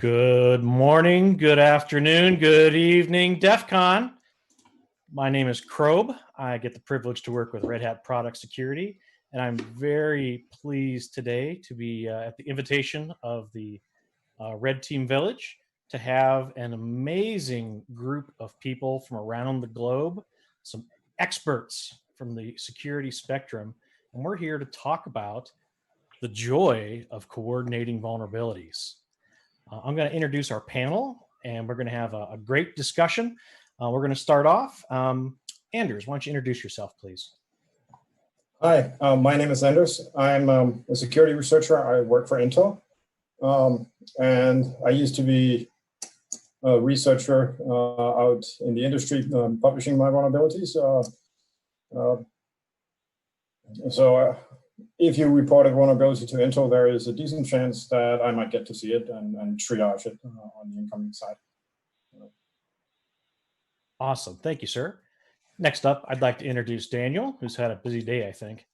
Good morning, good afternoon, good evening, DEF CON. My name is CRob. I get the privilege to work with Red Hat Product Security, and I'm very pleased today to be at the invitation of the Red Team Village to have an amazing group of people from around the globe, some experts from the security spectrum, and we're here to talk about the joy of coordinating vulnerabilities. I'm going to introduce our panel, and we're going to have a great discussion. We're going to start off. Anders, why don't you introduce yourself, please? Hi, my name is Anders. I'm a security researcher. I work for Intel. And I used to be a researcher out in the industry publishing my vulnerabilities. If you report a vulnerability to Intel, there is a decent chance that I might get to see it and triage it on the incoming side. Awesome. Thank you, sir. Next up, I'd like to introduce Daniel, who's had a busy day, I think.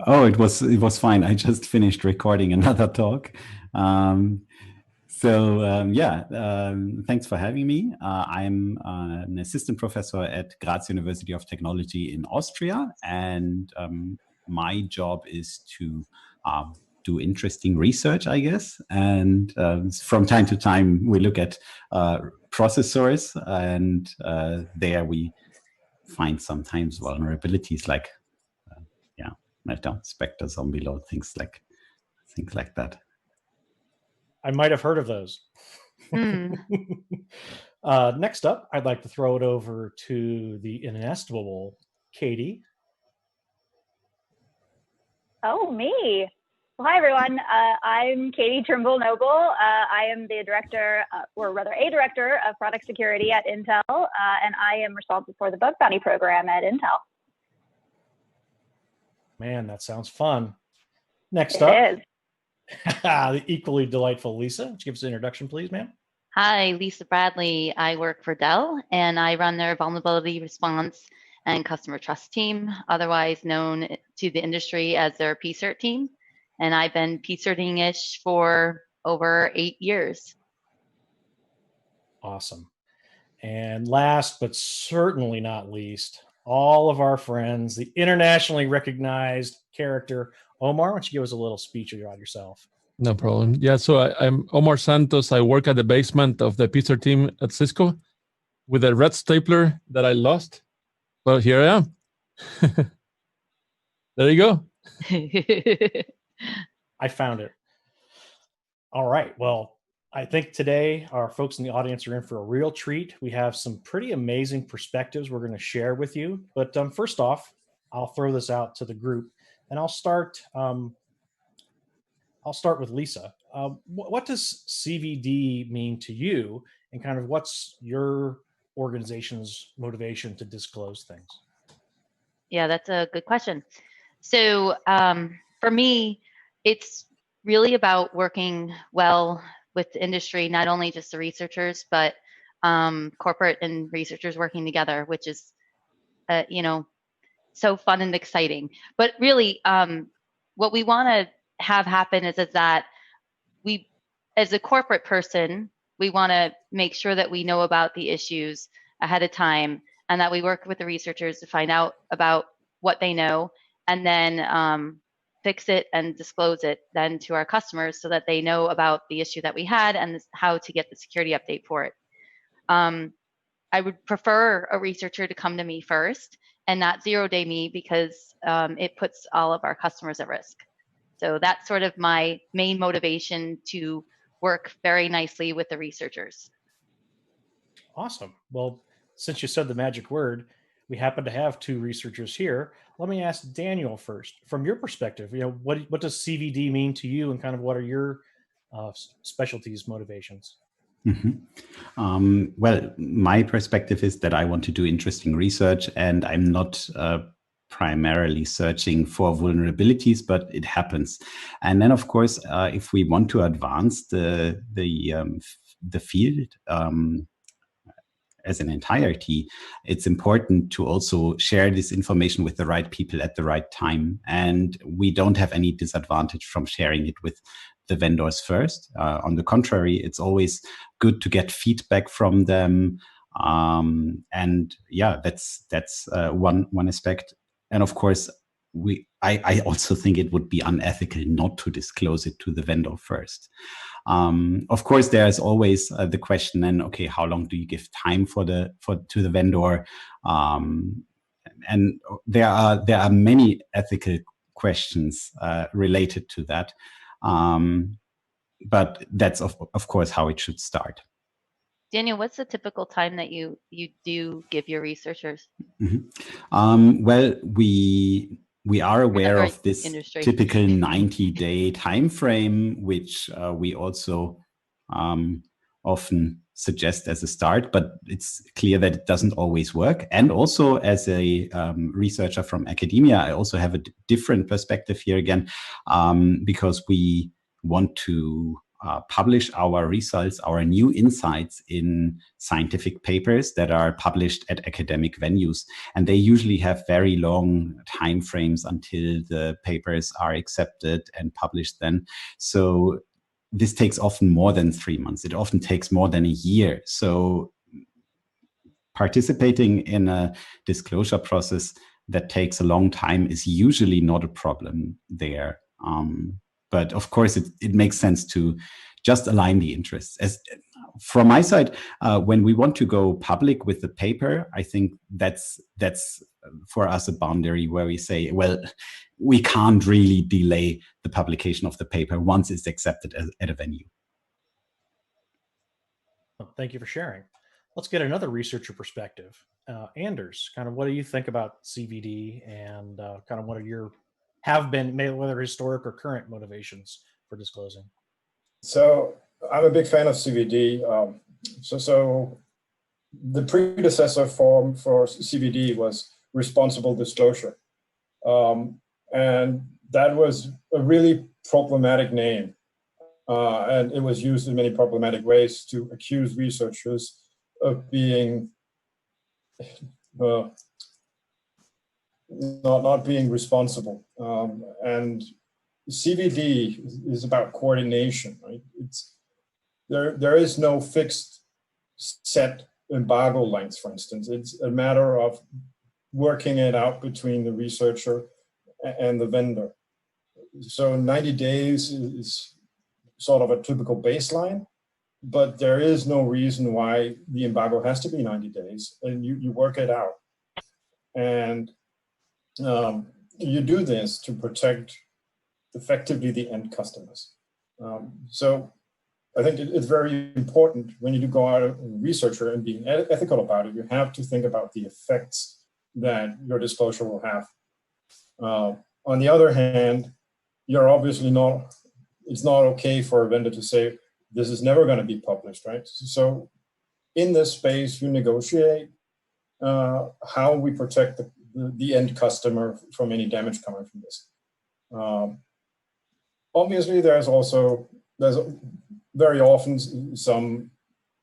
Oh, it was fine. I just finished recording another talk. Thanks for having me. I'm an assistant professor at Graz University of Technology in Austria, and my job is to do interesting research, I guess. And from time to time, we look at processors, and there we find sometimes vulnerabilities like meltdown, Spectre, zombie load, things like that. I might have heard of those. Next up, I'd like to throw it over to the inestimable Katie. Oh, me. Well, hi, everyone. I'm Katie Trimble Noble. I am the director, or rather a director of product security at Intel, and I am responsible for the bug bounty program at Intel. Man, that sounds fun. Next up, it is. The equally delightful Lisa. Would you give us an introduction, please, ma'am? Hi, Lisa Bradley. I work for Dell, and I run their vulnerability response and customer trust team, otherwise known to the industry as their PCERT team. And I've been PCERTing-ish for over 8 years. Awesome. And last, but certainly not least, all of our friends, the internationally recognized character, Omar. Why don't you give us a little speech about yourself? No problem. Yeah, so I'm Omar Santos. I work at the basement of the PCERT team at Cisco with a red stapler that I lost. But here I am. There you go. I found it. All right. Well, I think today our folks in the audience are in for a real treat. We have some pretty amazing perspectives we're going to share with you. But first off, I'll throw this out to the group, and I'll start with Lisa. What does CVD mean to you, and kind of what's your organization's motivation to disclose things? Yeah, that's a good question. So for me, it's really about working well with the industry, not only just the researchers, but corporate and researchers working together, which is, so fun and exciting. But really, what we want to have happen is that we, as a corporate person, we want to make sure that we know about the issues ahead of time, and that we work with the researchers to find out about what they know, and then fix it and disclose it then to our customers so that they know about the issue that we had and how to get the security update for it. I would prefer a researcher to come to me first and not zero-day me, because it puts all of our customers at risk. So that's sort of my main motivation to work very nicely with the researchers. Awesome. Well, since you said the magic word, we happen to have two researchers here. Let me ask Daniel first. From your perspective, what does CVD mean to you, and kind of what are your specialties, motivations? Mm-hmm. Well, my perspective is that I want to do interesting research, and I'm not primarily searching for vulnerabilities, but it happens. And then, of course, if we want to advance the field as an entirety, it's important to also share this information with the right people at the right time. And we don't have any disadvantage from sharing it with the vendors first. On the contrary, it's always good to get feedback from them. And yeah, that's one aspect. And of course, I also think it would be unethical not to disclose it to the vendor first. Of course, there's always the question then, okay, how long do you give time to the vendor? And there are many ethical questions related to that. But that's of course how it should start. Daniel, what's the typical time that you do give your researchers? Mm-hmm. Well, we are aware of this industry. Typical 90-day time frame, which we also often suggest as a start, but it's clear that it doesn't always work. And also, as a researcher from academia, I also have a different perspective here again, because we want to publish our results, our new insights in scientific papers that are published at academic venues. And they usually have very long time frames until the papers are accepted and published then. So this takes often more than 3 months. It often takes more than a year. So participating in a disclosure process that takes a long time is usually not a problem there. But of course, it makes sense to just align the interests. As from my side, when we want to go public with the paper, I think that's for us a boundary where we say, well, we can't really delay the publication of the paper once it's accepted at a venue. Well, thank you for sharing. Let's get another researcher perspective. Anders, kind of what do you think about CVD and kind of what are your whether historic or current motivations for disclosing? So I'm a big fan of CVD. So the predecessor form for CVD was responsible disclosure. And that was a really problematic name. And it was used in many problematic ways to accuse researchers of being not being responsible. And CVD is about coordination, right? There is no fixed set embargo length, for instance. It's a matter of working it out between the researcher and the vendor. So 90 days is sort of a typical baseline, but there is no reason why the embargo has to be 90 days, and you work it out. And you do this to protect effectively the end customers. So I think it's very important when you do go out as a researcher and being ethical about it, you have to think about the effects that your disclosure will have. On the other hand, you're obviously it's not okay for a vendor to say, this is never going to be published, right? So in this space, you negotiate how we protect the end customer from any damage coming from this. Obviously, there's very often some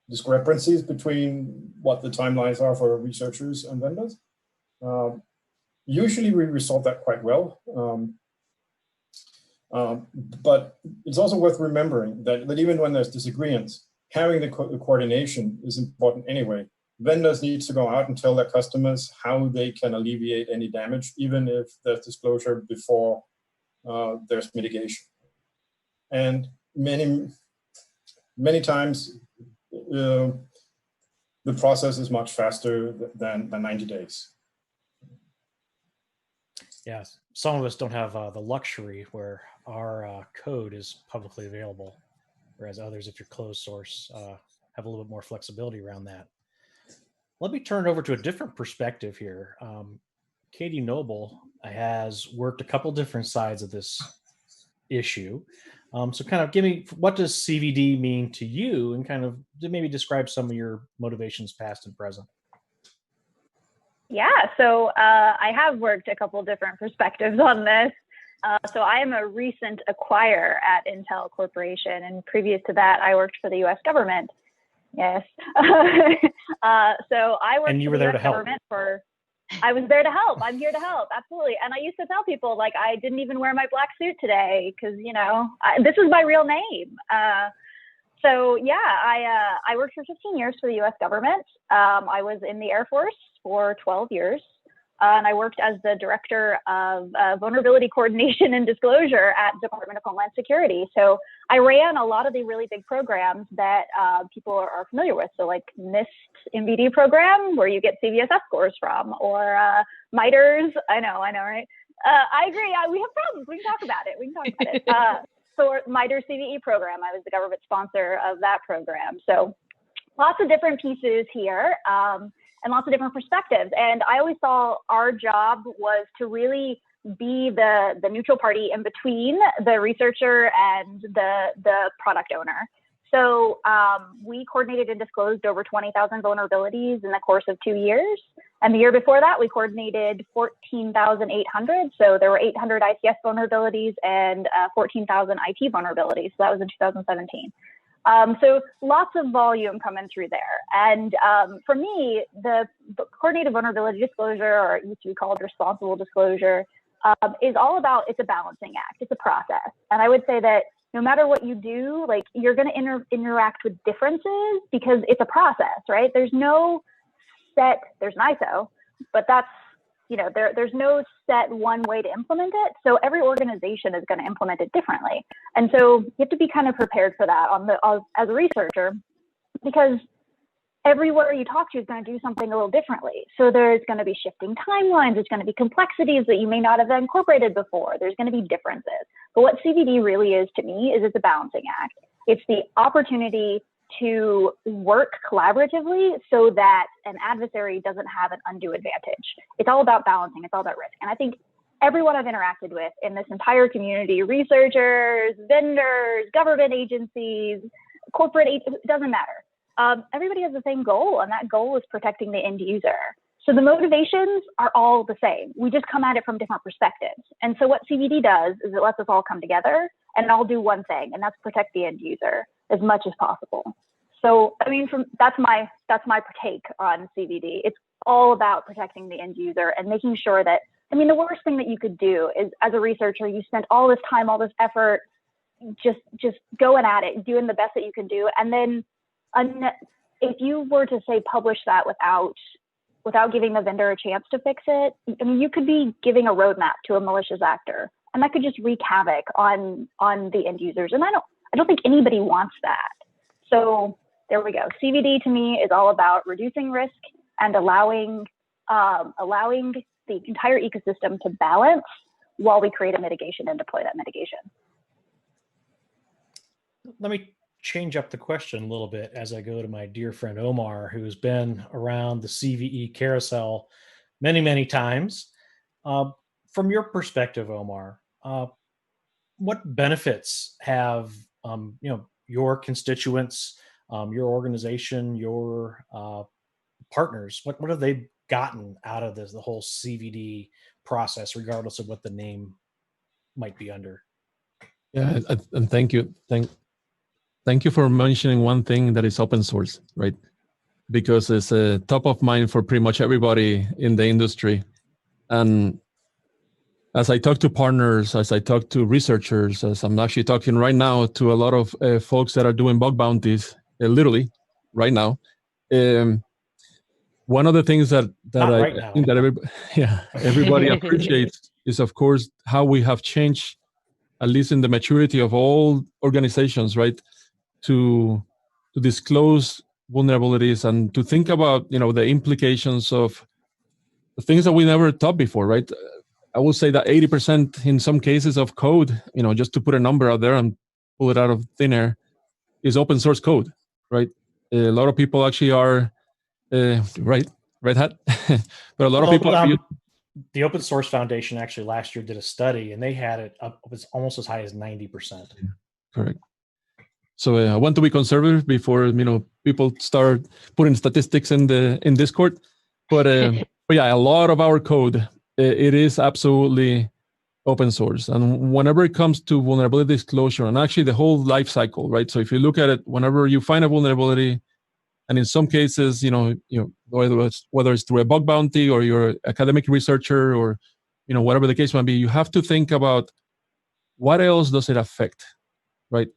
discrepancies between what the timelines are for researchers and vendors. Usually we resolve that quite well. But it's also worth remembering that even when there's disagreements, having the coordination is important anyway. Vendors need to go out and tell their customers how they can alleviate any damage, even if there's disclosure before there's mitigation. And many times, the process is much faster than 90 days. Yes, some of us don't have the luxury where our code is publicly available, whereas others, if you're closed source, have a little bit more flexibility around that. Let me turn it over to a different perspective here. Katie Noble has worked a couple different sides of this issue. So kind of give me, what does CVD mean to you, and kind of maybe describe some of your motivations past and present. Yeah, so I have worked a couple different perspectives on this. So I am a recent acquirer at Intel Corporation, and previous to that, I worked for the U.S. government. Yes. So I worked and you for were the there US to help. government for. I was there to help. I'm here to help. Absolutely. And I used to tell people, like, I didn't even wear my black suit today because, you know, this is my real name. So yeah, I worked for 15 years for the U.S. government. I was in the Air Force for 12 years. And I worked as the director of vulnerability coordination and disclosure at the Department of Homeland Security. So I ran a lot of the really big programs that people are familiar with. So like NIST MVD program, where you get CVSS scores from, or MITRE's. I know, right? I agree. We have problems. We can talk about it. So MITRE CVE program, I was the government sponsor of that program. So lots of different pieces here. And lots of different perspectives. And I always saw our job was to really be the neutral party in between the researcher and the product owner. So we coordinated and disclosed over 20,000 vulnerabilities in the course of 2 years. And the year before that, we coordinated 14,800. So there were 800 ICS vulnerabilities and 14,000 IT vulnerabilities. So that was in 2017. So lots of volume coming through there. And for me, the coordinated vulnerability disclosure, or it used to be called responsible disclosure, is all about, it's a balancing act. It's a process. And I would say that no matter what you do, like, you're going to interact with differences because it's a process, right? There's no set, there's an ISO, but that's, you know, there's no set one way to implement it. So every organization is going to implement it differently. And so you have to be kind of prepared for that as a researcher, because everywhere you talk to is going to do something a little differently. So there's going to be shifting timelines. There's going to be complexities that you may not have incorporated before. There's going to be differences. But what CVD really is to me is it's a balancing act. It's the opportunity to work collaboratively so that an adversary doesn't have an undue advantage. It's all about balancing. It's all about risk. And I think everyone I've interacted with in this entire community, researchers, vendors, government agencies, corporate, it doesn't matter. Everybody has the same goal, and that goal is protecting the end user. So the motivations are all the same. We just come at it from different perspectives. And so what CVD does is it lets us all come together and all do one thing, and that's protect the end user as much as possible. So, I mean, that's my take on CVD. It's all about protecting the end user and making sure that, I mean, the worst thing that you could do is, as a researcher, you spend all this time, all this effort, just going at it, doing the best that you can do. And then if you were to say publish that without giving the vendor a chance to fix it, I mean, you could be giving a roadmap to a malicious actor, and that could just wreak havoc on the end users. And I don't think anybody wants that. So there we go. CVD to me is all about reducing risk and allowing the entire ecosystem to balance while we create a mitigation and deploy that mitigation. Let me change up the question a little bit as I go to my dear friend Omar, who's been around the CVE carousel many, many times. From your perspective, Omar, what benefits have your constituents, your organization, your partners? What have they gotten out of the whole CVD process, regardless of what the name might be under? Yeah, and thank you. Thank you for mentioning one thing that is open source, right? Because it's top of mind for pretty much everybody in the industry. And as I talk to partners, as I talk to researchers, as I'm actually talking right now to a lot of folks that are doing bug bounties, literally right now. One of the things that I think that everybody appreciates is, of course, how we have changed, at least in the maturity of all organizations, right? To disclose vulnerabilities and to think about, the implications of the things that we never thought before, right? I will say that 80% in some cases of code, just to put a number out there and pull it out of thin air, is open source code, right? A lot of people actually are, Red Hat, but a lot of people the Open Source Foundation actually last year did a study, and they had it up, it was almost as high as 90%. Correct. So I want to be conservative before people start putting statistics in Discord, but yeah, a lot of our code it is absolutely open source, and whenever it comes to vulnerability disclosure and actually the whole life cycle, right? So if you look at it, whenever you find a vulnerability, And in some cases, whether it's through a bug bounty or you're an academic researcher or whatever the case might be, you have to think about what else does it affect, right?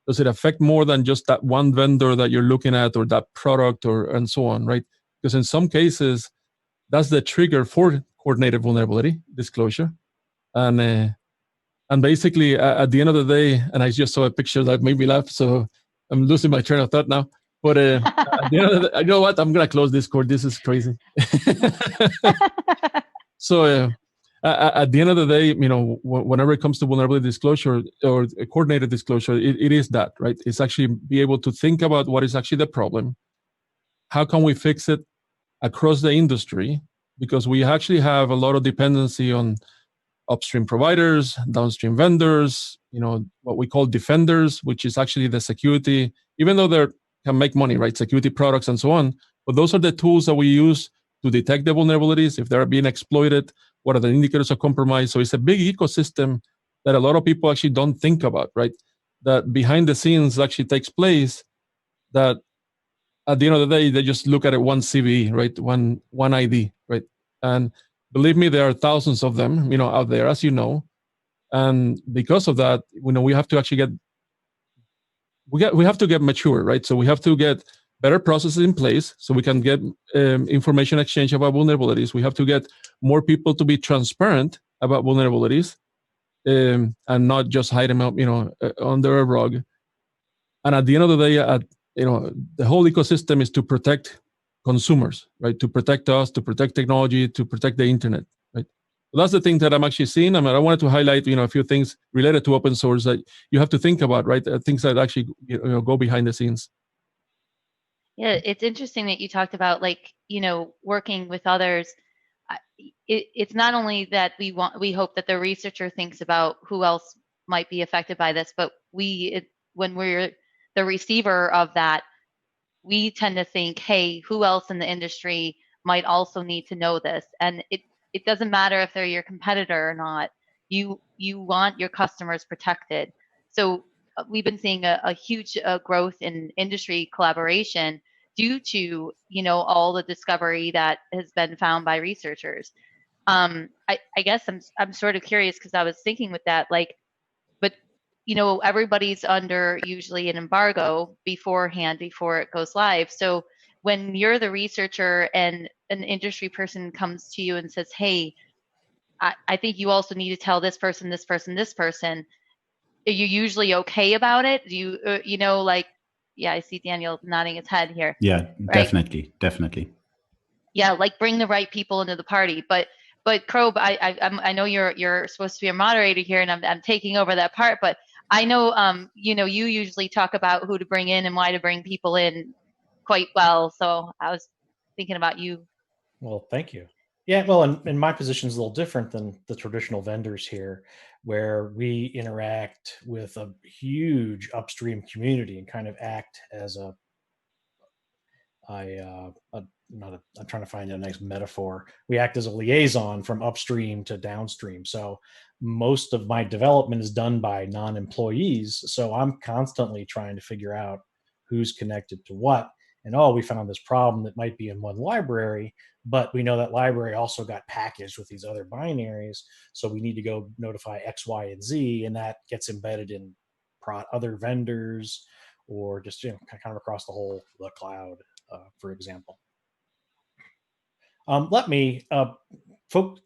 Does it affect more than just that one vendor that you're looking at or that product and so on, right? Because in some cases, that's the trigger for coordinated vulnerability disclosure. And basically, at the end of the day, and I just saw a picture that made me laugh, so I'm losing my train of thought now. But at the end of the day, you know what? I'm going to close Discord. This is crazy. So at the end of the day, whenever it comes to vulnerability disclosure or coordinated disclosure, it is that, right? It's actually be able to think about what is actually the problem. How can we fix it across the industry? Because we actually have a lot of dependency on upstream providers, downstream vendors, what we call defenders, which is actually the security, even though they can make money, right? Security products and so on. But those are the tools that we use to detect the vulnerabilities. If they're being exploited, what are the indicators of compromise? So it's a big ecosystem that a lot of people actually don't think about, right? That behind the scenes actually takes place, that at the end of the day, they just look at it one CVE, right? One ID, right? And believe me, there are thousands of them, out there, as you know. And because of that, we have to actually we have to get mature, right? So we have to get better processes in place so we can get information exchange about vulnerabilities. We have to get more people to be transparent about vulnerabilities and not just hide them up, under a rug. And at the end of the day, the whole ecosystem is to protect consumers, right? To protect us, to protect technology, to protect the internet, right? So that's the thing that I'm actually seeing. I wanted to highlight, a few things related to open source that you have to think about, right? Things that actually, go behind the scenes. Yeah, it's interesting that you talked about working with others. It's not only that we hope that the researcher thinks about who else might be affected by this, but when we're the receiver of that, we tend to think, hey, who else in the industry might also need to know this? And it doesn't matter if they're your competitor or not. You want your customers protected. So we've been seeing a huge growth in industry collaboration due to all the discovery that has been found by researchers. I guess I'm sort of curious because I was thinking with that, but everybody's under usually an embargo beforehand before it goes live. So when you're the researcher and an industry person comes to you and says, hey, I think you also need to tell this person, this person, this person, are you usually okay about it? Do you, yeah, I see Daniel nodding his head here. Yeah, right? Definitely. Yeah, bring the right people into the party. But CRob, I know you're supposed to be a moderator here, and I'm taking over that part. But I know, you usually talk about who to bring in and why to bring people in quite well. So I was thinking about you. Well, thank you. Yeah, well, and my position is a little different than the traditional vendors here, where we interact with a huge upstream community and kind of act as I'm trying to find a nice metaphor. We act as a liaison from upstream to downstream. So most of my development is done by non-employees. So I'm constantly trying to figure out who's connected to what. And we found this problem that might be in one library, but we know that library also got packaged with these other binaries. So we need to go notify X, Y, and Z, and that gets embedded in other vendors or just kind of across the cloud, for example. Let me,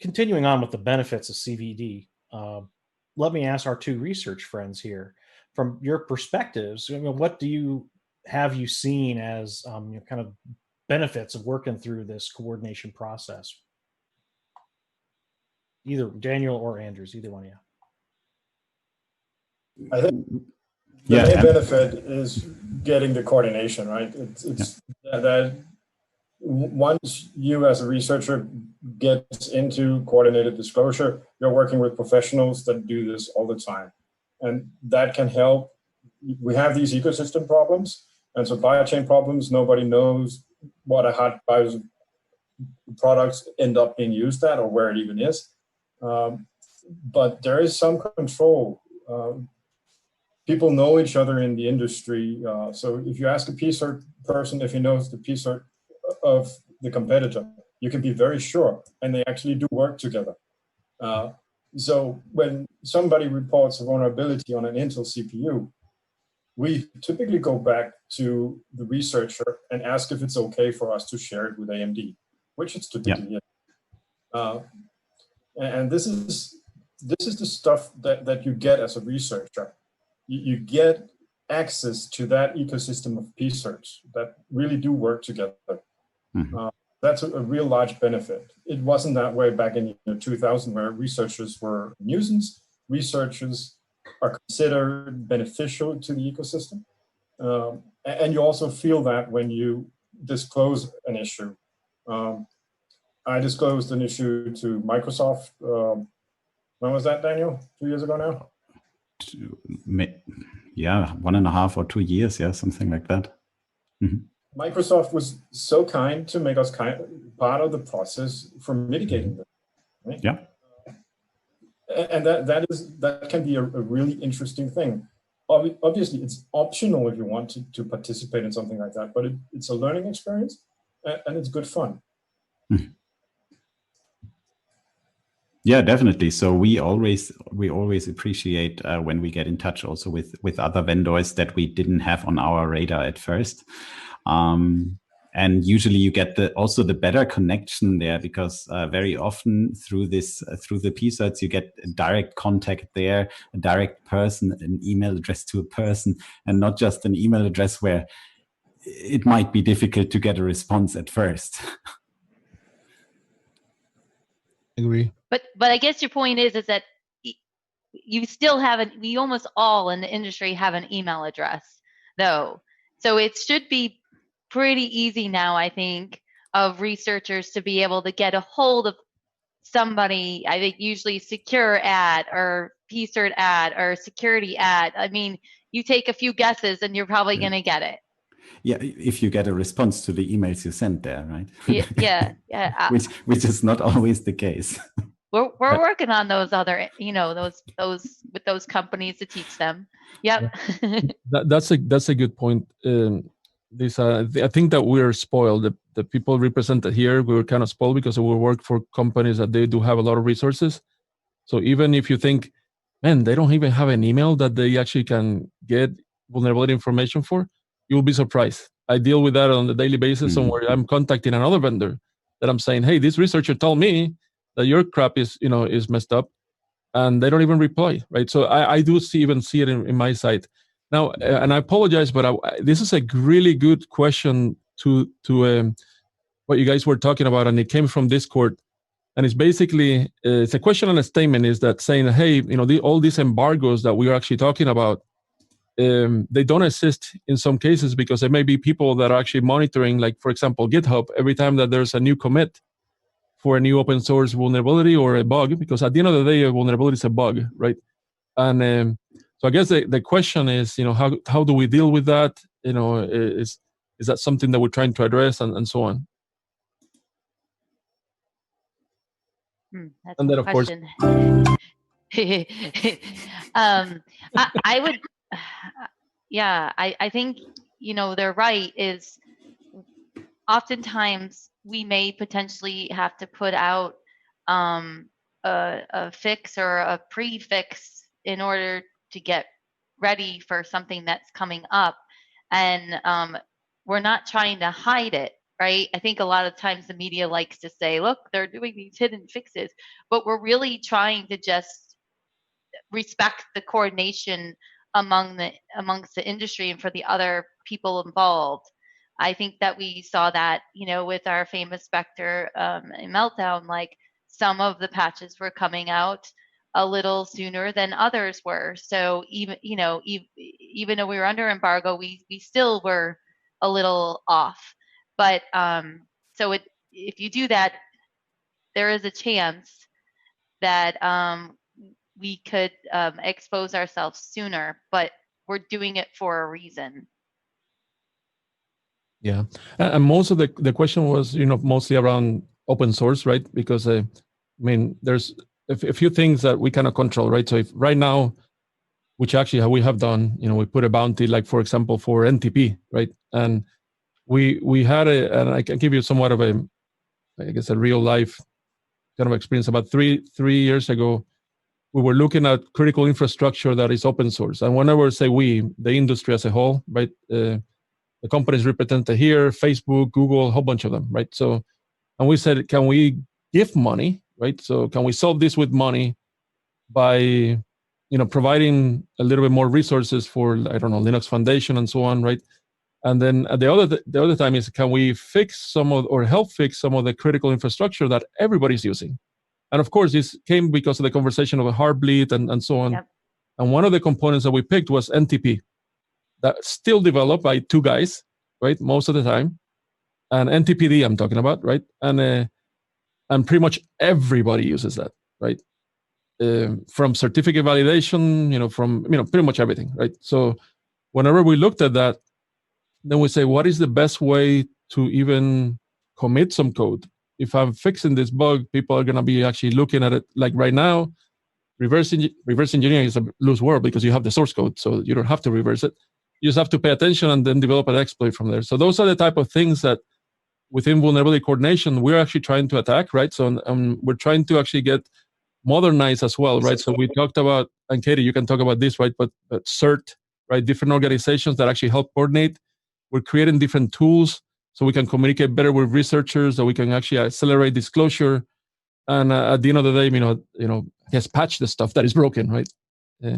continuing on with the benefits of CVD, let me ask our two research friends here, from your perspectives, what have you seen as kind of benefits of working through this coordination process? Either Daniel or Andrews, either one of you. I think the main benefit is getting the coordination, right? It's that once you as a researcher gets into coordinated disclosure, you're working with professionals that do this all the time. And that can help. We have these ecosystem problems and supply chain problems. Nobody knows what a hot products end up being used at or where it even is. But there is some control people know each other in the industry. So if you ask a PCERT person if he knows the PCERT of the competitor, you can be very sure, and they actually do work together. So when somebody reports a vulnerability on an Intel CPU, we typically go back to the researcher and ask if it's okay for us to share it with AMD, which it's typically is. And this is the stuff that you get as a researcher. You get access to that ecosystem of PCERTs that really do work together. Mm-hmm. That's a real large benefit. It wasn't that way back in 2000, where researchers were a nuisance. Researchers are considered beneficial to the ecosystem. And you also feel that when you disclose an issue. I disclosed an issue to Microsoft. When was that, Daniel? 2 years ago now? Yeah, 1.5 or 2 years. Yeah, something like that. Mm-hmm. Microsoft was so kind to make us part of the process for mitigating this. Right? Yeah. And that can be a really interesting thing. Obviously, it's optional if you want to participate in something like that, but it's a learning experience and it's good fun. Mm-hmm. Yeah, definitely. So we always appreciate when we get in touch also with other vendors that we didn't have on our radar at first. And usually you get also the better connection there, because very often through the PCERTs you get direct contact there, a direct person, an email address to a person, and not just an email address where it might be difficult to get a response at first. Agree. But I guess your point is that you still we almost all in the industry have an email address though. So it should be pretty easy now, I think, of researchers to be able to get a hold of somebody, I think usually secure ad or PCERT ad or security ad. I mean, you take a few guesses and you're probably going to get it. Yeah, if you get a response to the emails you sent there, right? Yeah. which is not always the case. We're working on those other, those with those companies to teach them. Yep. That's a good point. I think that we're spoiled. The people represented here, we were kind of spoiled because we work for companies that they do have a lot of resources. So even if you think, man, they don't even have an email that they actually can get vulnerability information for, you'll be surprised. I deal with that on a daily basis, where I'm contacting another vendor that I'm saying, hey, this researcher told me that your crap is messed up, and they don't even reply, right? So I do see it in my site. Now, and I apologize, but this is a really good question to what you guys were talking about, and it came from Discord. And it's basically, it's a question and a statement, is that saying, hey, all these embargoes that we are actually talking about, they don't exist in some cases because there may be people that are actually monitoring, like, for example, GitHub, every time that there's a new commit for a new open source vulnerability or a bug, because at the end of the day, a vulnerability is a bug, right? And so I guess the question is, how do we deal with that? Is that something that we're trying to address, and so on? That's and then, of course, I would, I think, they're right, is oftentimes we may potentially have to put out a fix or a prefix in order to get ready for something that's coming up. And we're not trying to hide it, right? I think a lot of times the media likes to say, look, they're doing these hidden fixes, but we're really trying to just respect the coordination amongst the industry and for the other people involved. I think that we saw that, with our famous Spectre in Meltdown, like some of the patches were coming out a little sooner than others were. So even though we were under embargo, we still were a little off. But so if you do that, there is a chance that we could expose ourselves sooner, but we're doing it for a reason. Yeah, and most of the question was, mostly around open source, right? Because there's a few things that we cannot control, right? So if right now which actually we have done. We put a bounty, like for example, for NTP, right? And we had and I can give you somewhat of a real life kind of experience. About three years ago, we were looking at critical infrastructure that is open source. And whenever I say we, the industry as a whole, right? The companies represented here, Facebook, Google, a whole bunch of them, right? So, and we said, can we give money, right? So can we solve this with money by, providing a little bit more resources for, I don't know, Linux Foundation and so on, right? And then the other time is, can we fix help fix some of the critical infrastructure that everybody's using? And of course, this came because of the conversation of a Heartbleed and so on. Yep. And one of the components that we picked was NTP, that's still developed by two guys, right? Most of the time. And NTPD I'm talking about, right? And pretty much everybody uses that, right? From certificate validation, from pretty much everything, right? So whenever we looked at that, then we say, what is the best way to even commit some code? If I'm fixing this bug, people are going to be actually looking at it. Like right now, reverse engineering is a loose word because you have the source code, so you don't have to reverse it. You just have to pay attention and then develop an exploit from there. So those are the type of things that within vulnerability coordination, we're actually trying to attack, right? So we're trying to actually get modernized as well, right? So we talked about, and Katie, you can talk about this, right? But CERT, right? Different organizations that actually help coordinate. We're creating different tools so we can communicate better with researchers, so we can actually accelerate disclosure. And at the end of the day, just patch the stuff that is broken, right? Yeah.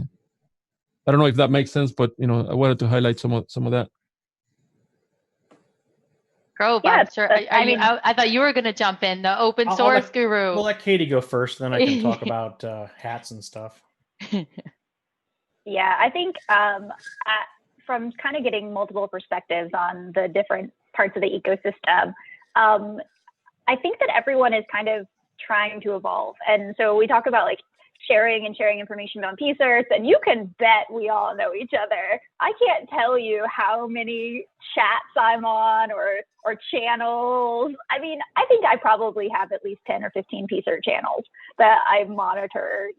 I don't know if that makes sense, but I wanted to highlight some of that. CRob, yeah, I'm sure. I thought you were going to jump in, the open source guru. We'll let Katie go first, then I can talk about hats and stuff. Yeah, I think from kind of getting multiple perspectives on the different parts of the ecosystem, I think that everyone is kind of trying to evolve. And so we talk about like sharing information on PCerts, and you can bet we all know each other. I can't tell you how many chats I'm on or channels. I mean, I think I probably have at least 10 or 15 PCert channels that I monitor.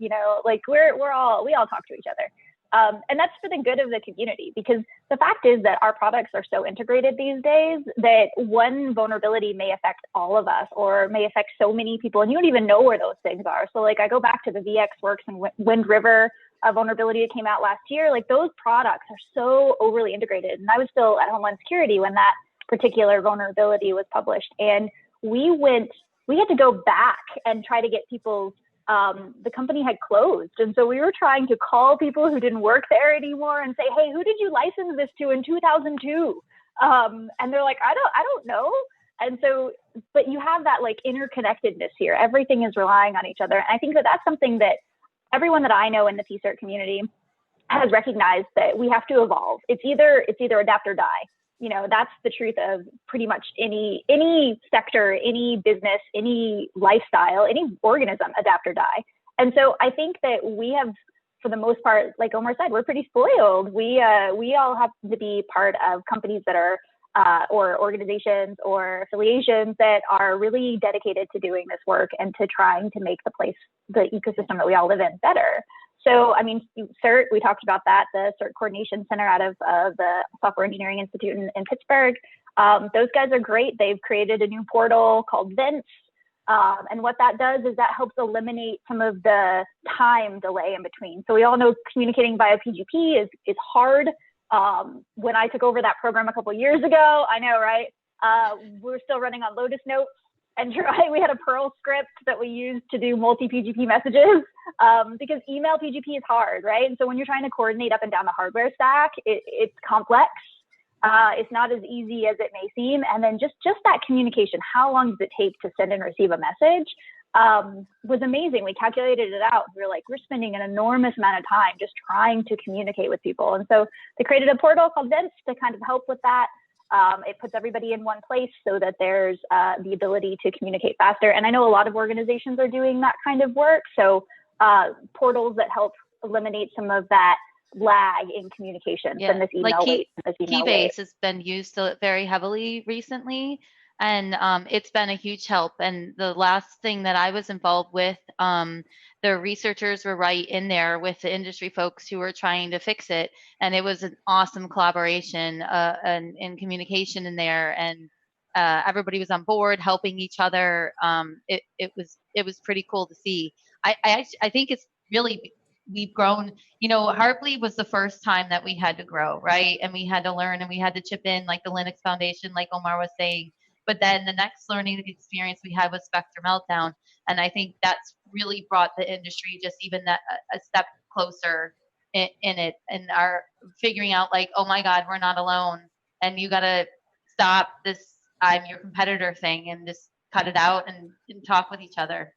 Like we all talk to each other. And that's for the good of the community, because the fact is that our products are so integrated these days that one vulnerability may affect all of us or may affect so many people, and you don't even know where those things are. So like I go back to the VxWorks and Wind River vulnerability that came out last year. Like those products are so overly integrated. And I was still at Homeland Security when that particular vulnerability was published. And we had to go back and try to get people's the company had closed. And so we were trying to call people who didn't work there anymore and say, hey, who did you license this to in 2002? And they're like, I don't know. And so, but you have that like interconnectedness here. Everything is relying on each other. And I think that that's something that everyone that I know in the PCert community has recognized, that we have to evolve. It's either adapt or die. That's the truth of pretty much any sector, any business, any lifestyle, any organism, adapt or die. And so I think that we have, for the most part, like Omar said, we're pretty spoiled. We all have to be part of companies that are, or organizations or affiliations that are really dedicated to doing this work and to trying to make the ecosystem that we all live in better. So, I mean, CERT, we talked about that, the CERT Coordination Center out of the Software Engineering Institute in Pittsburgh. Those guys are great. They've created a new portal called Vents. And what that does is that helps eliminate some of the time delay in between. So we all know communicating via PGP is hard. When I took over that program a couple of years ago, I know, right? We're still running on Lotus Notes. And we had a Perl script that we used to do multi-PGP messages because email PGP is hard, right? And so when you're trying to coordinate up and down the hardware stack, it's complex. It's not as easy as it may seem. And then just that communication, how long does it take to send and receive a message, was amazing. We calculated it out. We were like, we're spending an enormous amount of time just trying to communicate with people. And so they created a portal called Vents to kind of help with that. It puts everybody in one place so that there's the ability to communicate faster. And I know a lot of organizations are doing that kind of work. So portals that help eliminate some of that lag in communication. Yeah, send this email like late, send this email Keybase late. has been used very heavily recently. And it's been a huge help. And the last thing that I was involved with, the researchers were right in there with the industry folks who were trying to fix it. And it was an awesome collaboration and communication in there. And everybody was on board helping each other. It was pretty cool to see. I think it's really, we've grown. You know, Harpley was the first time that we had to grow, right? And we had to learn and we had to chip in, like the Linux Foundation, like Omar was saying. But then the next learning experience we had was Spectre Meltdown. And I think that's really brought the industry just even a step closer in it, and are figuring out like, oh my God, we're not alone. And you got to stop this I'm your competitor thing and just cut it out and talk with each other.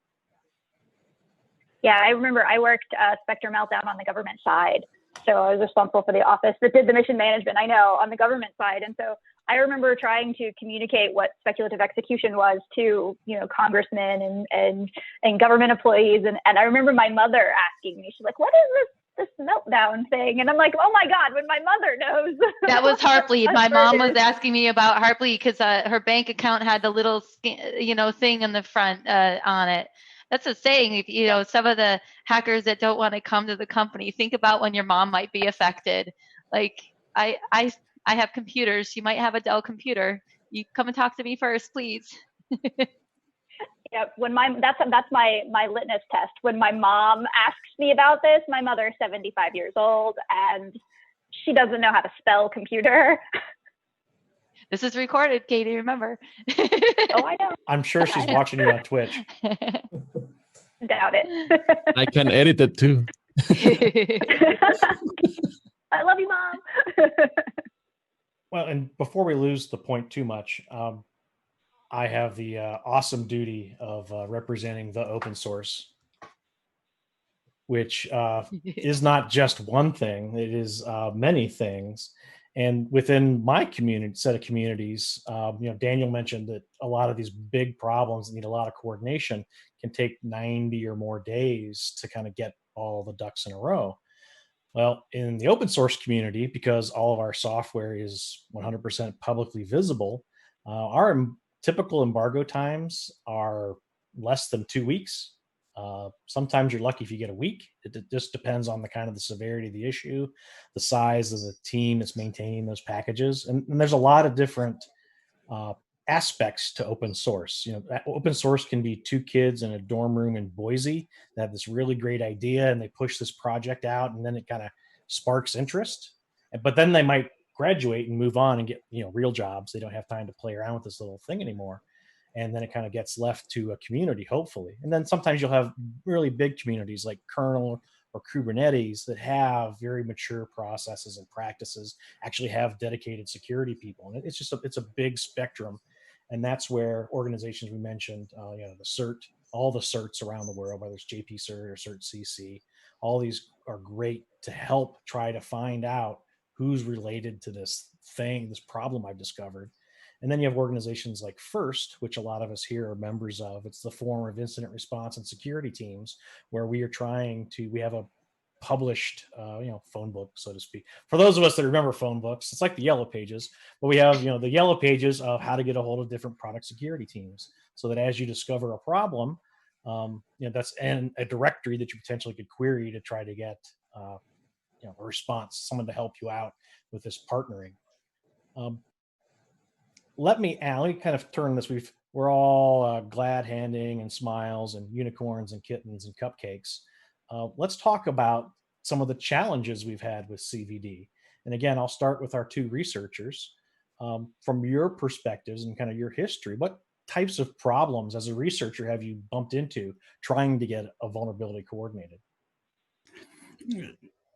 Yeah, I remember I worked Spectre Meltdown on the government side. So I was responsible for the office that did the mission management, I know, on the government side. And so I remember trying to communicate what speculative execution was to, you know, congressmen and government employees. And I remember my mother asking me, she's like, what is this meltdown thing? And I'm like, oh my God, when my mother knows. That was Harpley. My mom was asking me about Harpley because her bank account had the little, you know, thing in the front on it. That's a saying, you know, some of the hackers that don't want to come to the company, think about when your mom might be affected. Like I have computers. She might have a Dell computer. You come and talk to me first, please. Yeah, when that's my litmus test. When my mom asks me about this, my mother is 75 years old and she doesn't know how to spell computer. This is recorded, Katie, remember. Oh, I know. I'm sure she's watching you on Twitch. Doubt it. I can edit it too. I love you, Mom. Well, and before we lose the point too much, I have the awesome duty of representing the open source, which is not just one thing. It is many things. And within my community, set of communities, you know, Daniel mentioned that a lot of these big problems that need a lot of coordination can take 90 or more days to kind of get all the ducks in a row. Well, in the open source community, because all of our software is 100% publicly visible, our typical embargo times are less than 2 weeks. Sometimes you're lucky if you get a week. It just depends on the kind of the severity of the issue, the size of the team that's maintaining those packages. And there's a lot of different aspects to open source. You know, open source can be two kids in a dorm room in Boise that have this really great idea and they push this project out and then it kind of sparks interest. But then they might graduate and move on and get, you know, real jobs. They don't have time to play around with this little thing anymore. And then it kind of gets left to a community, hopefully. And then sometimes you'll have really big communities like kernel or Kubernetes that have very mature processes and practices, actually have dedicated security people. And it's just it's a big spectrum. And that's where organizations we mentioned, you know, the CERT, all the certs around the world, whether it's JP Cert or Cert CC, all these are great to help try to find out who's related to this thing, this problem I've discovered. And then you have organizations like FIRST, which a lot of us here are members of. It's the Forum of Incident Response and Security Teams, where we are trying to, we have a published, you know, phone book, so to speak. For those of us that remember phone books, it's like the yellow pages, but we have, you know, the yellow pages of how to get a hold of different product security teams, so that as you discover a problem, you know, that's and a directory that you potentially could query to try to get, you know, a response, someone to help you out with this partnering. Let me kind of turn this. We're all glad handing and smiles and unicorns and kittens and cupcakes. Let's talk about some of the challenges we've had with CVD. And again, I'll start with our two researchers. From your perspectives and kind of your history, what types of problems as a researcher have you bumped into trying to get a vulnerability coordinated?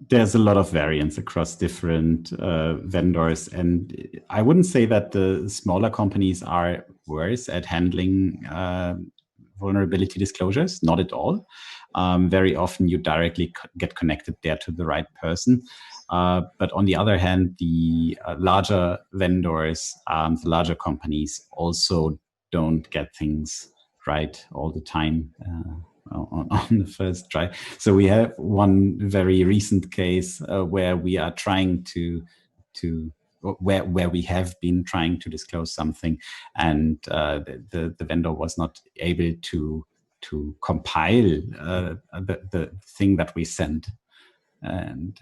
There's a lot of variance across different vendors. And I wouldn't say that the smaller companies are worse at handling vulnerability disclosures, not at all. Very often you directly get connected there to the right person. But on the other hand, the larger vendors, the larger companies also don't get things right all the time. On the first try. So we have one very recent case where we are trying to where we have been trying to disclose something, and the vendor was not able to compile the thing that we sent, and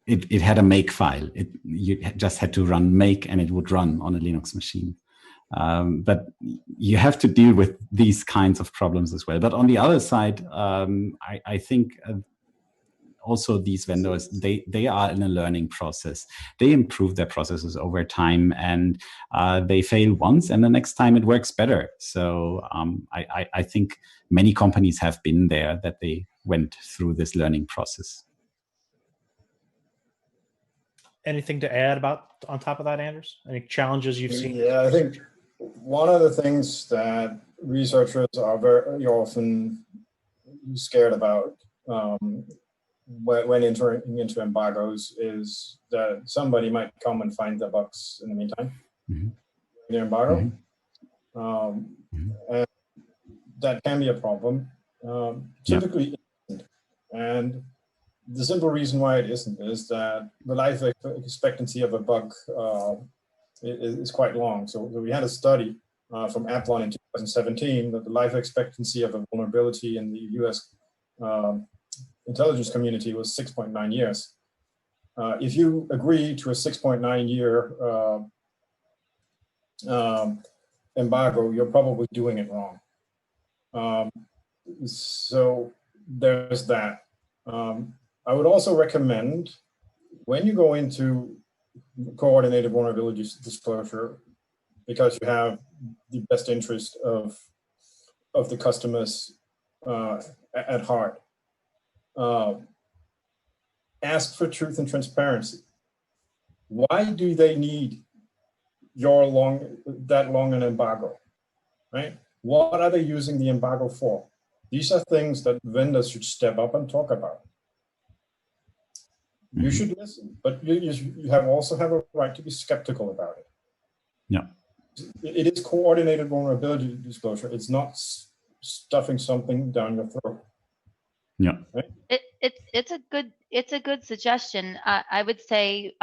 it had a make file. You just had to run make, and it would run on a Linux machine. But you have to deal with these kinds of problems as well. But on the other side, I think also these vendors, they are in a learning process. They improve their processes over time, and they fail once, and the next time it works better. So I think many companies have been there, that they went through this learning process. Anything to add on top of that, Anders? Any challenges you've seen? Yeah, I think one of the things that researchers are very often scared about when entering into embargoes is that somebody might come and find the bugs in the meantime, the embargo. And that can be a problem. Typically, it isn't. And the simple reason why it isn't is that the life expectancy of a bug is quite long. So we had a study from Aplon in 2017 that the life expectancy of a vulnerability in the US intelligence community was 6.9 years. If you agree to a 6.9 year embargo, you're probably doing it wrong. So there's that. I would also recommend, when you go into coordinated vulnerability disclosure, because you have the best interest of the customers at heart, ask for truth and transparency. Why do they need that long an embargo, right? What are they using the embargo for? These are things that vendors should step up and talk about. You should listen, but you also have a right to be skeptical about it. Yeah. It is coordinated vulnerability disclosure. It's not stuffing something down your throat. Yeah. Right? It's a good suggestion. I would say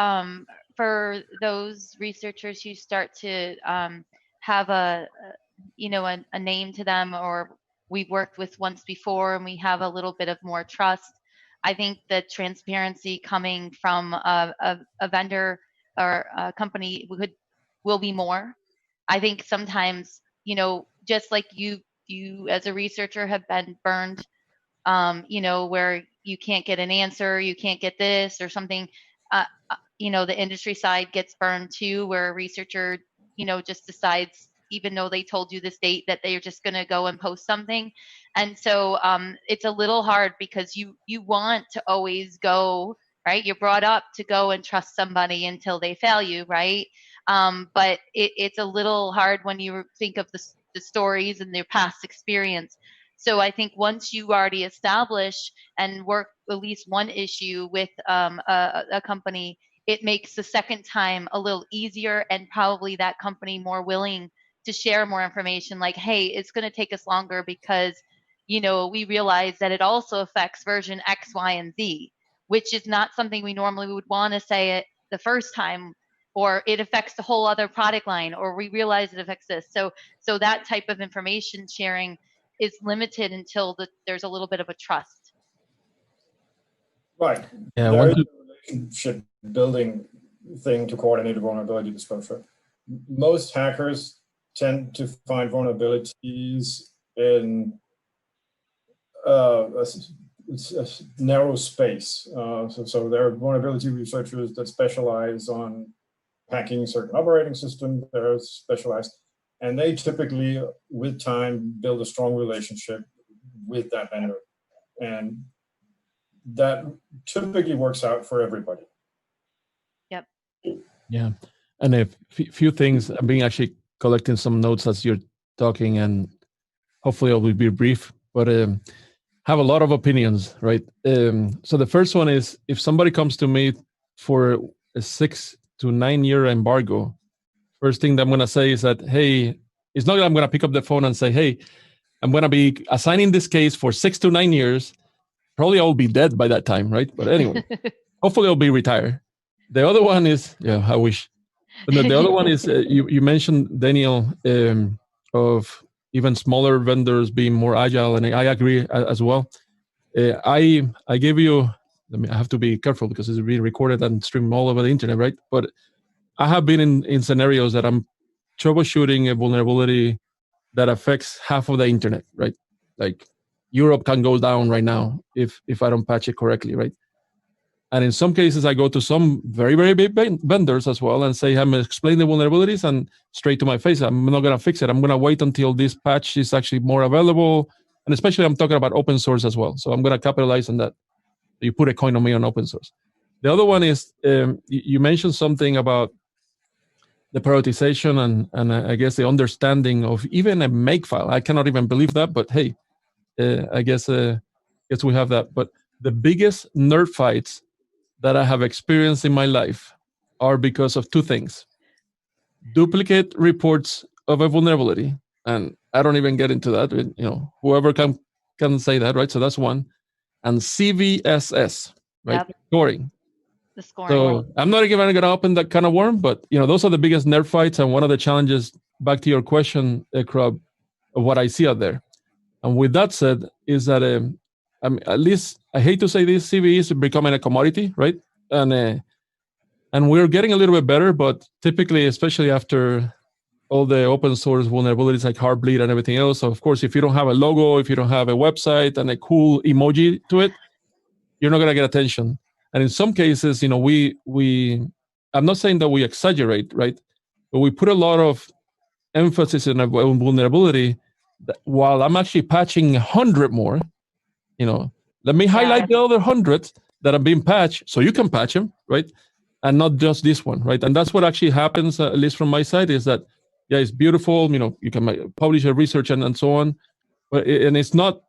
for those researchers who start to have a name to them, or we've worked with once before and we have a little bit of more trust, I think the transparency coming from a vendor or a company will be more. I think sometimes, just like you as a researcher have been burned, where you can't get an answer, you can't get this or something, the industry side gets burned too, where a researcher, just decides, even though they told you this date, that they're just going to go and post something. And so it's a little hard because you want to always go, right? You're brought up to go and trust somebody until they fail you, right? But it's a little hard when you think of the stories and their past experience. So I think once you already establish and work at least one issue with a company, it makes the second time a little easier, and probably that company more willing to share more information, like, hey, it's going to take us longer because, we realize that it also affects version X, Y, and Z, which is not something we normally would want to say it the first time, or it affects the whole other product line, or we realize it affects this. So that type of information sharing is limited until there's a little bit of a trust. Right. Yeah, there is a relationship building thing to coordinated vulnerability disclosure. Most hackers tend to find vulnerabilities in a narrow space. So there are vulnerability researchers that specialize on hacking certain operating systems. They're specialized, and they typically, with time, build a strong relationship with that vendor, and that typically works out for everybody. Yep. Yeah, and a few things. I'm being actually collecting some notes as you're talking, and hopefully I will be brief, but have a lot of opinions, right? So the first one is, if somebody comes to me for a 6 to 9 year embargo, first thing that I'm going to say is that, hey, it's not that I'm going to pick up the phone and say, hey, I'm going to be assigning this case for 6 to 9 years. Probably I will be dead by that time, right? But anyway, hopefully I'll be retired. The other one is, yeah, I wish. But no, the other one is you mentioned, Daniel, of even smaller vendors being more agile, and I agree as well. I gave you. I have to be careful because it's being recorded and streamed all over the internet, right? But I have been in scenarios that I'm troubleshooting a vulnerability that affects half of the internet, right? Like Europe can go down right now if I don't patch it correctly, right? And in some cases, I go to some very, very big vendors as well and say, I'm going to explain the vulnerabilities, and straight to my face, I'm not going to fix it. I'm going to wait until this patch is actually more available. And especially I'm talking about open source as well. So I'm going to capitalize on that. You put a coin on me on open source. The other one is you mentioned something about the prioritization and I guess the understanding of even a makefile. I cannot even believe that, but hey, I guess we have that. But the biggest nerd fights that I have experienced in my life are because of two things: duplicate reports of a vulnerability, and I don't even get into that. Whoever can say that, right? So that's one, and CVSS, right? Yep. Scoring. The scoring. So I'm not even going to open that kind of worm, but those are the biggest nerd fights, and one of the challenges. Back to your question, CRob, of what I see out there. And with that said, is that at least I hate to say this, CVE is becoming a commodity, right? And we're getting a little bit better, but typically, especially after all the open source vulnerabilities like Heartbleed and everything else, so of course, if you don't have a logo, if you don't have a website and a cool emoji to it, you're not going to get attention. And in some cases, I'm not saying that we exaggerate, right? But we put a lot of emphasis in a vulnerability that while I'm actually patching 100 more, let me highlight the other 100 that are being patched so you can patch them, right? And not just this one, right? And that's what actually happens, at least from my side, is that, yeah, it's beautiful. You can publish a research and so on. But and it's not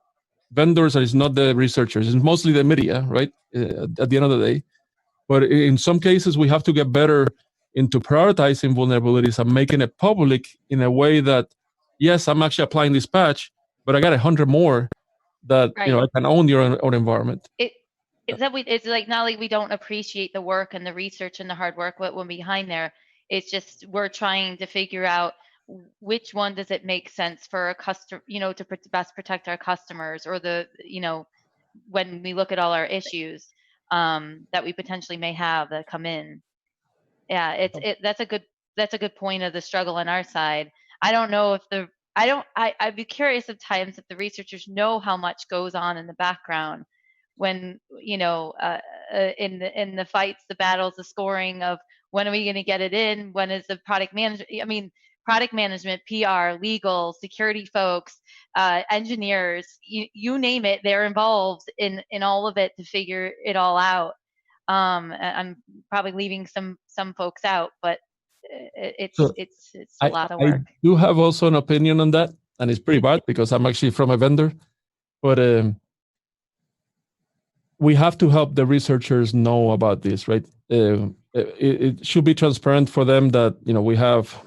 vendors, and it's not the researchers. It's mostly the media, right? At the end of the day. But in some cases, we have to get better into prioritizing vulnerabilities and making it public in a way that, yes, I'm actually applying this patch, but I got 100 more that I can own your own environment. It's like not like we don't appreciate the work and the research and the hard work what went behind there. It's just we're trying to figure out which one does it make sense for a customer, to best protect our customers, or when we look at all our issues that we potentially may have that come in. Yeah, that's a good point of the struggle on our side. I don't know if I'd be curious at times if the researchers know how much goes on in the background when in the fights, the battles, the scoring of when are we going to get it in, when is the product management, PR, legal, security folks, engineers, you name it, they're involved in all of it to figure it all out. I'm probably leaving some folks out, but it's a lot of work. I do have also an opinion on that, and it's pretty bad because I'm actually from a vendor, but we have to help the researchers know about this, right? It should be transparent for them that we have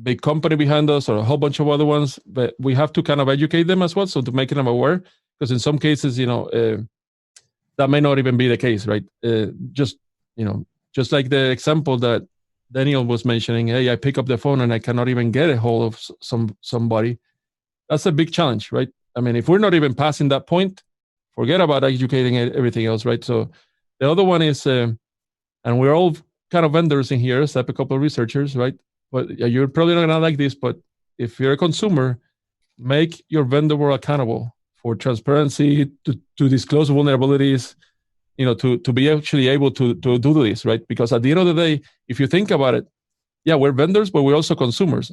big company behind us or a whole bunch of other ones, but we have to kind of educate them as well, so to make them aware, because in some cases, that may not even be the case, right? Just like the example that Daniel was mentioning, hey, I pick up the phone and I cannot even get a hold of somebody. That's a big challenge, right? I mean, if we're not even passing that point, forget about educating everything else, right? So the other one is, and we're all kind of vendors in here, except a couple of researchers, right? But you're probably not gonna like this, but if you're a consumer, make your vendor more accountable for transparency, to disclose vulnerabilities, to be actually able to do this, right? Because at the end of the day, if you think about it, yeah, we're vendors, but we're also consumers.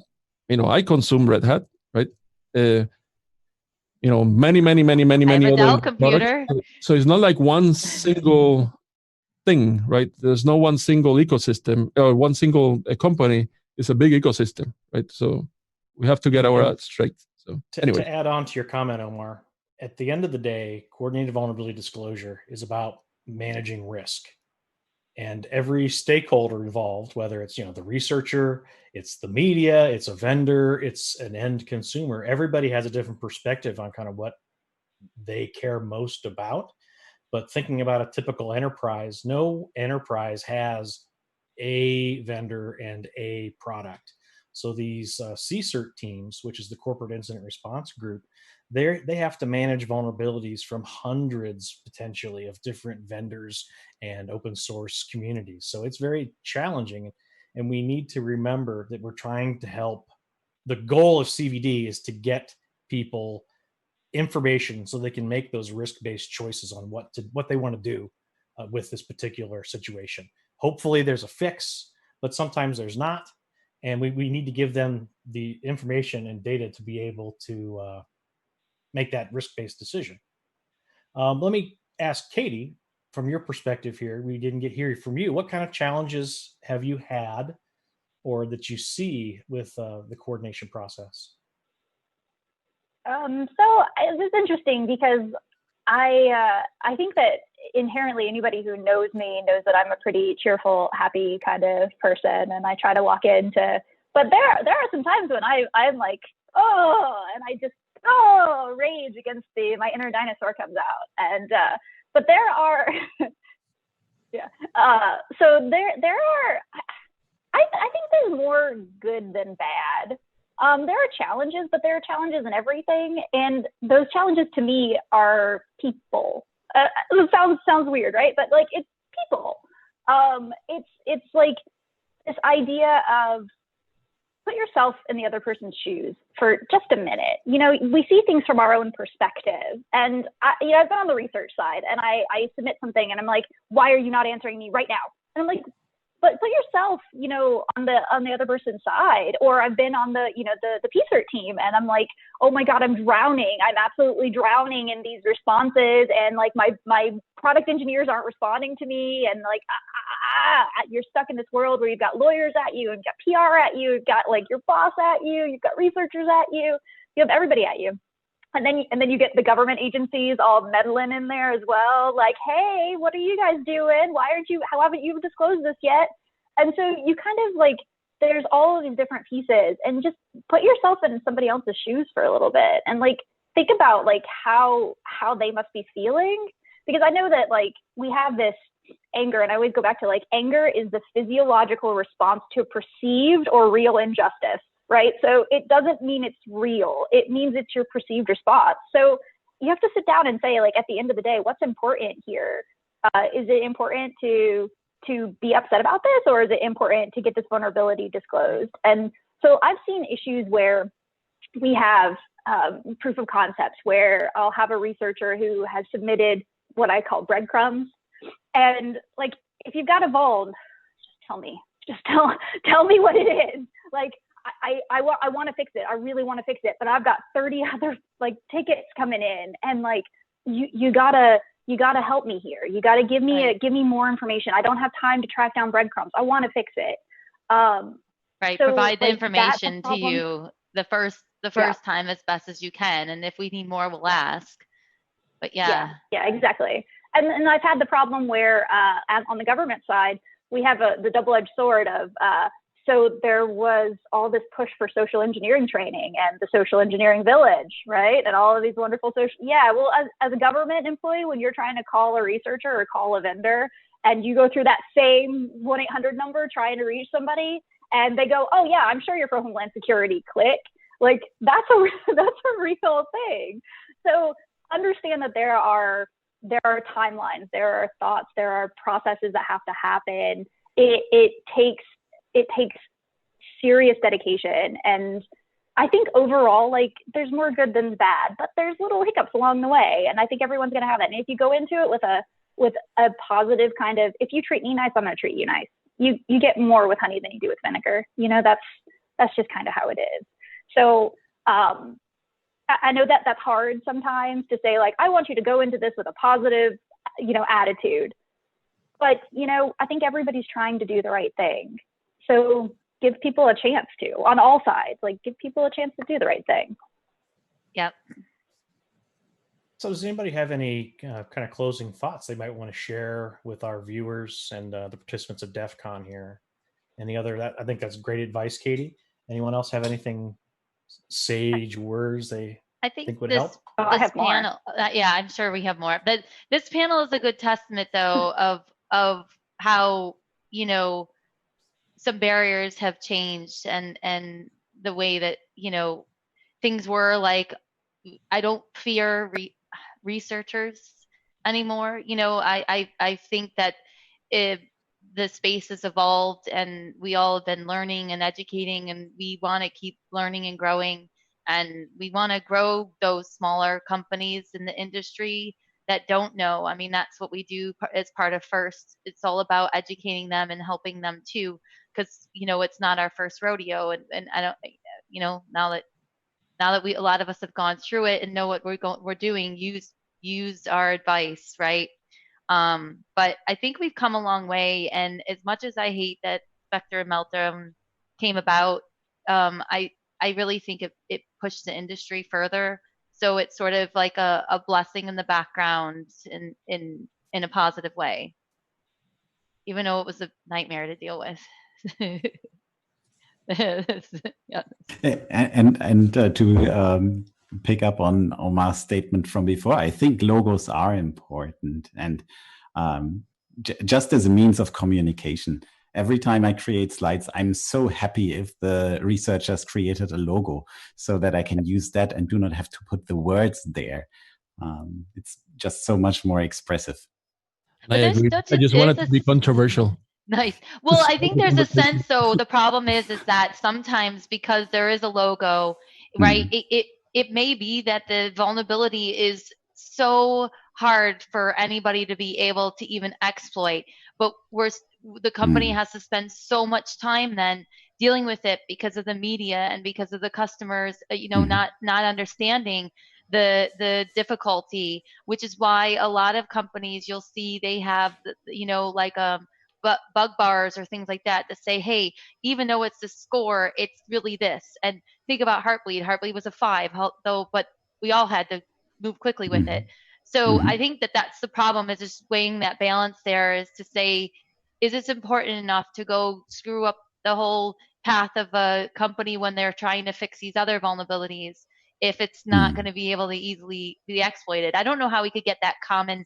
I consume Red Hat, right? Many other Dell computer. products. So it's not like one single thing, right? There's no one single ecosystem or one single company. It's a big ecosystem, right? So we have to get our act straight. So anyway, to add on to your comment, Omar, at the end of the day, coordinated vulnerability disclosure is about managing risk. And every stakeholder involved, whether it's the researcher, it's the media, it's a vendor, it's an end consumer, everybody has a different perspective on kind of what they care most about. But thinking about a typical enterprise, no enterprise has a vendor and a product. So these CCERT teams, which is the Corporate Incident Response Group, they have to manage vulnerabilities from hundreds potentially of different vendors and open source communities. So it's very challenging, and we need to remember that we're trying to help. The goal of CVD is to get people information so they can make those risk-based choices on what they want to do with this particular situation. Hopefully there's a fix, but sometimes there's not. And we need to give them the information and data to be able to make that risk-based decision. Let me ask Katie, from your perspective here, we didn't get here from you. What kind of challenges have you had or that you see with the coordination process? So this is interesting because I think that inherently anybody who knows me knows that I'm a pretty cheerful, happy kind of person, and I try to walk into. But there are some times when I'm like, oh, and I just rage against my inner dinosaur comes out, and but there are yeah. So there are. I think there's more good than bad. There are challenges, but there are challenges in everything, and those challenges to me are people. It sounds weird, right? But like it's people. It's like this idea of put yourself in the other person's shoes for just a minute. You know, we see things from our own perspective, and I've been on the research side, and I submit something, and I'm like, why are you not answering me right now? And I'm like, but put yourself, on the other person's side. Or I've been on the PCERT team, and I'm like, oh my God, I'm drowning. I'm absolutely drowning in these responses, and like my product engineers aren't responding to me, and like you're stuck in this world where you've got lawyers at you, and you've got PR at you, you've got like your boss at you, you've got researchers at you, you have everybody at you. And then you get the government agencies all meddling in there as well. Like, hey, what are you guys doing? How haven't you disclosed this yet? And so you kind of like, there's all of these different pieces, and just put yourself in somebody else's shoes for a little bit, and like, think about like how they must be feeling. Because I know that like we have this anger, and I always go back to like, anger is the physiological response to a perceived or real injustice. Right? So it doesn't mean it's real. It means it's your perceived response. So you have to sit down and say, like, at the end of the day, what's important here? Is it important to be upset about this, or is it important to get this vulnerability disclosed? And so I've seen issues where we have proof of concepts, where I'll have a researcher who has submitted what I call breadcrumbs. And like, if you've got a vuln, just tell me. Just tell me what it is. Like, I want to fix it. I really want to fix it, but I've got 30 other like tickets coming in, and like you gotta help me here. You gotta give me more information. I don't have time to track down breadcrumbs. I want to fix it. Right. So, provide the like, information to you the first time as best as you can, and if we need more, we'll ask. But yeah, exactly. And I've had the problem where on the government side, we have the double-edged sword of. So there was all this push for social engineering training and the social engineering village, right? And all of these wonderful well, as a government employee, when you're trying to call a researcher or call a vendor, and you go through that same 1-800 number trying to reach somebody, and they go, oh yeah, I'm sure you're for Homeland Security, click. Like, that's a real thing. So understand that there are timelines, there are thoughts, there are processes that have to happen. It takes serious dedication. And I think overall, like, there's more good than bad, but there's little hiccups along the way. And I think everyone's going to have that. And if you go into it with a positive kind of, if you treat me nice, I'm going to treat you nice. You get more with honey than you do with vinegar. That's just kind of how it is. So I know that that's hard sometimes to say, like, I want you to go into this with a positive, attitude. But, I think everybody's trying to do the right thing. So give people a chance to, on all sides, like, give people a chance to do the right thing. Yep. So does anybody have any kind of closing thoughts they might want to share with our viewers and the participants of DEF CON here? I think that's great advice, Katie. Anyone else have anything, sage words they I think would this, help? Oh, I this have more. panel, yeah, I'm sure we have more. But this panel is a good testament, though, of how, you know, some barriers have changed, and the way that, you know, things were. Like, I don't fear researchers anymore. You know, I think that if the space has evolved and we all have been learning and educating, and we want to keep learning and growing, and we want to grow those smaller companies in the industry that don't know. I mean, that's what we do as part of FIRST. It's all about educating them and helping them too, because, you know, it's not our first rodeo. And I don't, you know, now that a lot of us have gone through it and know what we're doing, use our advice, right? But I think we've come a long way, and as much as I hate that Spectre and Meltdown came about, I really think it pushed the industry further. So it's sort of like a blessing in the background in a positive way, even though it was a nightmare to deal with. Yeah. And to pick up on Omar's statement from before, I think logos are important, and just as a means of communication. Every time I create slides, I'm so happy if the researchers created a logo so that I can use that and do not have to put the words there. It's just so much more expressive. I agree. I just want it to be controversial. Nice. Well, I think there's a sense, though, the problem is that sometimes, because there is a logo, right, it may be that the vulnerability is so hard for anybody to be able to even exploit, but the company has to spend so much time then dealing with it because of the media and because of the customers, you know, not understanding the difficulty, which is why a lot of companies, you'll see they have, you know, like bug bars or things like that to say, hey, even though it's a score, it's really this. And think about Heartbleed. Heartbleed was a 5, though, but we all had to move quickly with it. So I think that's the problem, is just weighing that balance there, is to say, is this important enough to go screw up the whole path of a company when they're trying to fix these other vulnerabilities, if it's not going to be able to easily be exploited? I don't know how we could get that common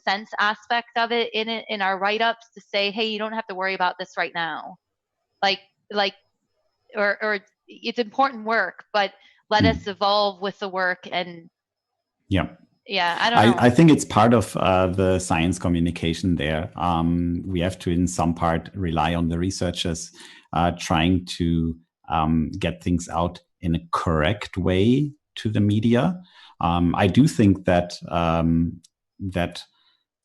sense aspect of it in our write-ups, to say, hey, you don't have to worry about this right now, or it's important work, but let us evolve with the work. And I don't know. I think it's part of the science communication there. We have to, in some part, rely on the researchers trying to get things out in a correct way to the media. I do think that that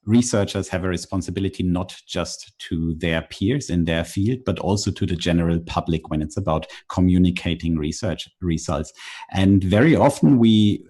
researchers have a responsibility not just to their peers in their field, but also to the general public when it's about communicating research results. And very often we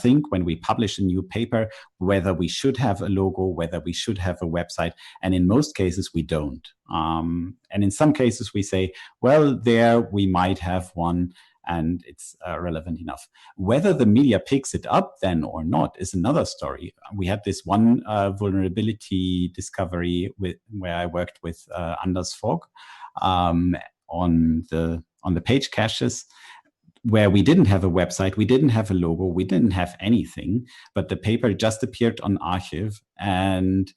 think, when we publish a new paper, whether we should have a logo, whether we should have a website. And in most cases, we don't. And in some cases, we say, well, there we might have one, and it's relevant enough. Whether the media picks it up then or not is another story. We had this one vulnerability discovery where I worked with Anders Fogh on the page caches, where we didn't have a website, we didn't have a logo, we didn't have anything, but the paper just appeared on Archive, and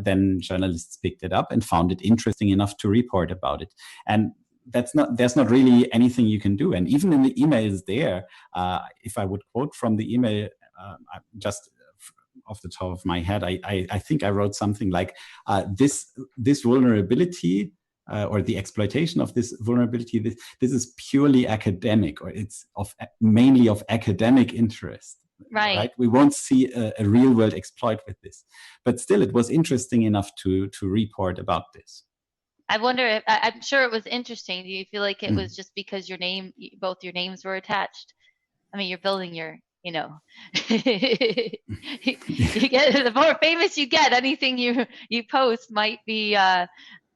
then journalists picked it up and found it interesting enough to report about it. And there's not really anything you can do. And even in the emails there, if I would quote from the email, just off the top of my head, I think I wrote something like, this vulnerability or the exploitation of this vulnerability, this is purely academic, or it's mainly of academic interest. Right? We won't see a real world exploit with this. But still, it was interesting enough to report about this. I wonder I'm sure it was interesting. Do you feel like it was just because both your names were attached? I mean, you're building your, you know, you get, the more famous you get, anything you post might be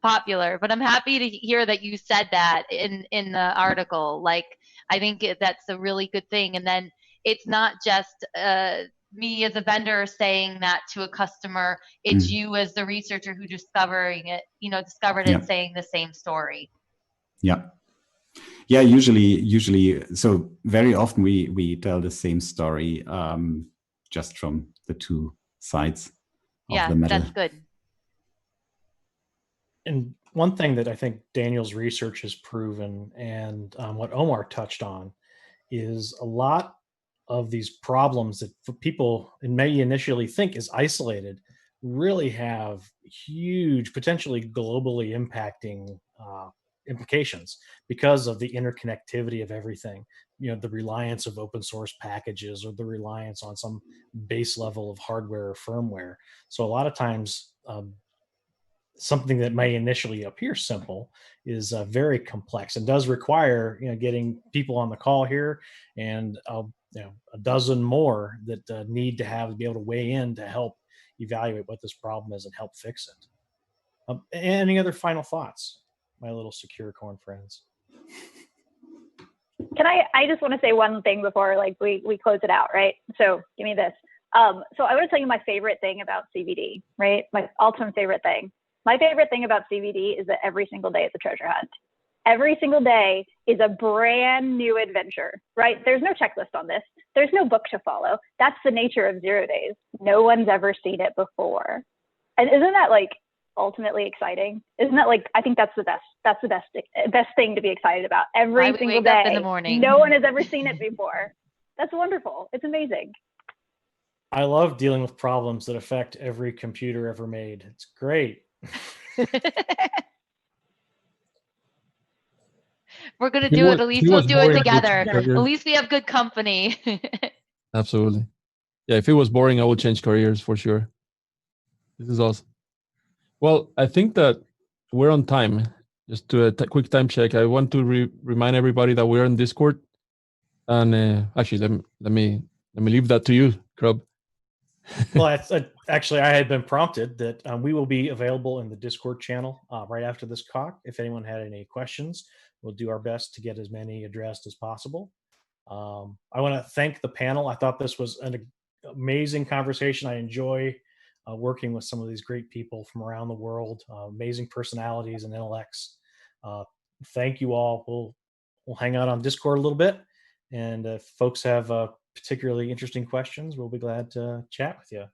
popular. But I'm happy to hear that you said that in the article. Like, I think that's a really good thing. And then it's not just me as a vendor saying that to a customer, it's you as the researcher who discovered it, saying the same story. Yeah. Yeah, usually, so very often we tell the same story, just from the two sides of the medal. That's good. And one thing that I think Daniel's research has proven, and what Omar touched on, is a lot of these problems that people may initially think is isolated really have huge, potentially globally impacting implications because of the interconnectivity of everything. You know, the reliance of open source packages or the reliance on some base level of hardware or firmware. So a lot of times, something that may initially appear simple is very complex and does require, getting people on the call here and a dozen more that need to be able to weigh in to help evaluate what this problem is and help fix it. Any other final thoughts, my little secure corn friends? I just want to say one thing before we close it out, right? So give me this. So I want to tell you my favorite thing about CVD, right? My ultimate favorite thing. My favorite thing about CVD is that every single day is a treasure hunt. Every single day is a brand new adventure, right? There's no checklist on this. There's no book to follow. That's the nature of 0 days. No one's ever seen it before. And isn't that ultimately exciting? Isn't that I think that's the best. That's the best thing to be excited about. Every single day in the morning. No one has ever seen it before. That's wonderful. It's amazing. I love dealing with problems that affect every computer ever made. It's great. We're going to do it. At least we'll do it together. At least we have good company. Absolutely. Yeah, if it was boring, I would change careers for sure. This is awesome. Well, I think that we're on time. Just to a quick time check, I want to remind everybody that we're on Discord. And actually, let me leave that to you, CRob. Well, actually, I had been prompted that we will be available in the Discord channel right after this talk. If anyone had any questions, we'll do our best to get as many addressed as possible. I want to thank the panel. I thought this was an amazing conversation. I enjoy working with some of these great people from around the world, amazing personalities and intellects. Thank you all. We'll hang out on Discord a little bit, and if folks have particularly interesting questions, we'll be glad to chat with you.